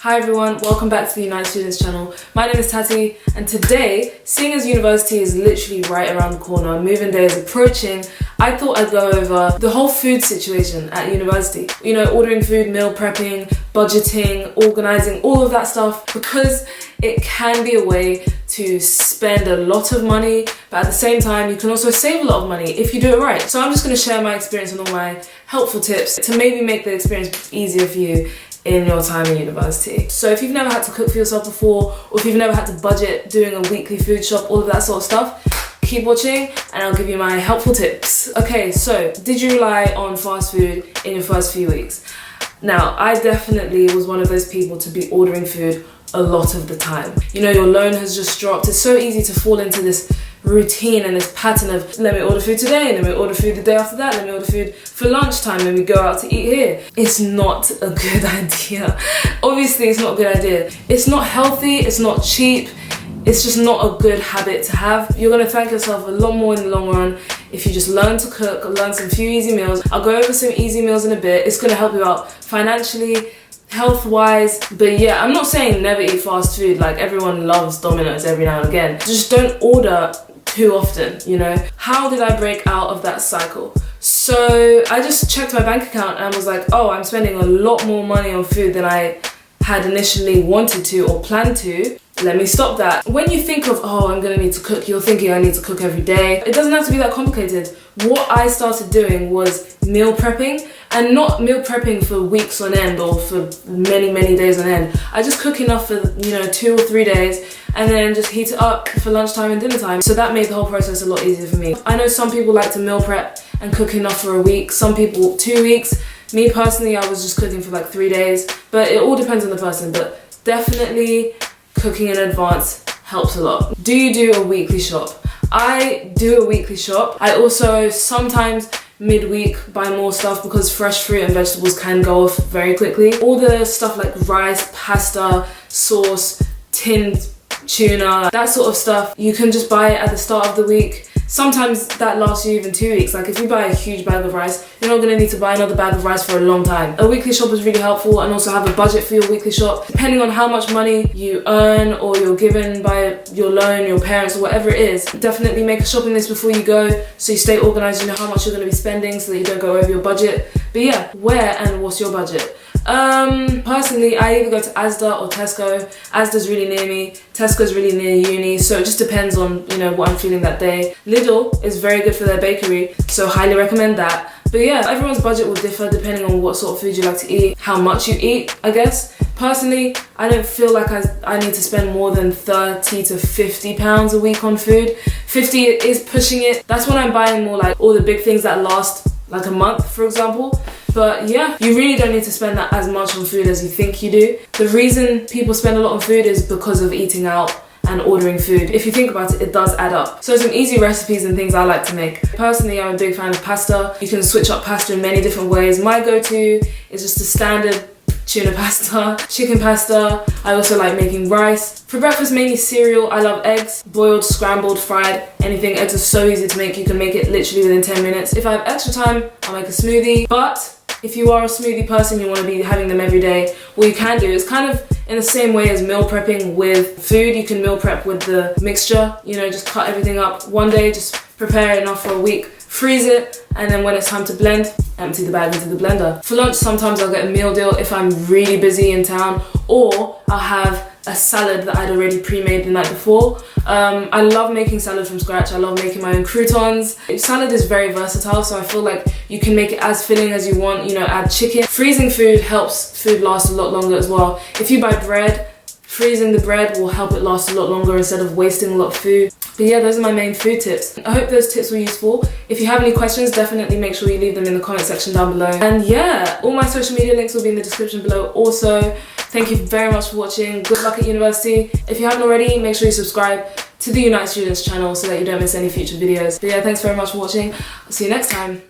Hi everyone, welcome back to the United Students channel. My name is Tati, and today, seeing as university is literally right around the corner, moving day is approaching, I thought I'd go over the whole food situation at university. You know, ordering food, meal prepping, budgeting, organising, all of that stuff, because it can be a way to spend a lot of money, but at the same time, you can also save a lot of money if you do it right. So I'm just going to share my experience and all my helpful tips to maybe make the experience easier for you in your time in university. So if you've never had to cook for yourself before, or if you've never had to budget doing a weekly food shop, all of that sort of stuff, keep watching and I'll give you my helpful tips. Okay, so did you rely on fast food in your first few weeks? Now, I definitely was one of those people to be ordering food a lot of the time. You know, your loan has just dropped. It's so easy to fall into this routine and this pattern of let me order food today, let me order food the day after that, let me order food for lunchtime, let me go out to eat here. It's not a good idea. Obviously, it's not a good idea. It's not healthy, it's not cheap, it's just not a good habit to have. You're gonna thank yourself a lot more in the long run if you just learn to cook, learn some few easy meals. I'll go over some easy meals in a bit. It's gonna help you out financially, health-wise, but yeah, I'm not saying never eat fast food. Like, everyone loves Domino's every now and again. Just don't order too often, you know? How did I break out of that cycle? So I just checked my bank account and was like, oh, I'm spending a lot more money on food than I had initially wanted to or planned to. Let me stop that. When you think of, oh, I'm gonna need to cook, you're thinking I need to cook every day. It doesn't have to be that complicated. What I started doing was meal prepping, and not meal prepping for weeks on end or for many, many days on end. I just cook enough for, 2 or 3 days and then just heat it up for lunchtime and dinner time. So that made the whole process a lot easier for me. I know some people like to meal prep and cook enough for a week, some people 2 weeks. Me personally, I was just cooking for like 3 days, but it all depends on the person. But definitely cooking in advance helps a lot. Do you do a weekly shop? I do a weekly shop. I also sometimes midweek buy more stuff because fresh fruit and vegetables can go off very quickly. All the stuff like rice, pasta, sauce, tinned tuna, that sort of stuff, you can just buy it at the start of the week. Sometimes that lasts you even 2 weeks. Like, if you buy a huge bag of rice, you're not going to need to buy another bag of rice for a long time. A weekly shop is really helpful, and also have a budget for your weekly shop. Depending on how much money you earn or you're given by your loan, your parents, or whatever it is, definitely make a shopping list before you go so you stay organized, you know how much you're going to be spending so that you don't go over your budget. But yeah, where and what's your budget? Personally, I either go to Asda or Tesco. Asda's really near me, Tesco's really near uni, so it just depends on, what I'm feeling that day. Lidl is very good for their bakery, so highly recommend that. But yeah, everyone's budget will differ depending on what sort of food you like to eat, how much you eat, I guess. Personally, I don't feel like I need to spend more than 30 to 50 pounds a week on food. 50 is pushing it. That's when I'm buying more like all the big things that last like a month, for example. But yeah, you really don't need to spend that as much on food as you think you do. The reason people spend a lot on food is because of eating out and ordering food. If you think about it, it does add up. So some easy recipes and things I like to make. Personally, I'm a big fan of pasta. You can switch up pasta in many different ways. My go-to is just a standard tuna pasta, chicken pasta. I also like making rice. For breakfast, mainly cereal. I love eggs, boiled, scrambled, fried, anything. Eggs are so easy to make. You can make it literally within 10 minutes. If I have extra time, I'll make a smoothie. But if you are a smoothie person, you want to be having them every day, what you can do is kind of in the same way as meal prepping with food. You can meal prep with the mixture, just cut everything up one day, just prepare enough for a week, freeze it, and then when it's time to blend, empty the bag into the blender. For lunch, sometimes I'll get a meal deal if I'm really busy in town, or I'll have a salad that I'd already pre-made the night before. I love making salad from scratch. I love making my own croutons. Salad is very versatile, so I feel like you can make it as filling as you want, add chicken. Freezing food helps food last a lot longer as well. If you buy bread, freezing the bread will help it last a lot longer instead of wasting a lot of food. But yeah, those are my main food tips. I hope those tips were useful. If you have any questions, definitely make sure you leave them in the comment section down below. And yeah, all my social media links will be in the description below also. Thank you very much for watching. Good luck at university. If you haven't already, make sure you subscribe to the United Students channel so that you don't miss any future videos. But yeah, thanks very much for watching. I'll see you next time.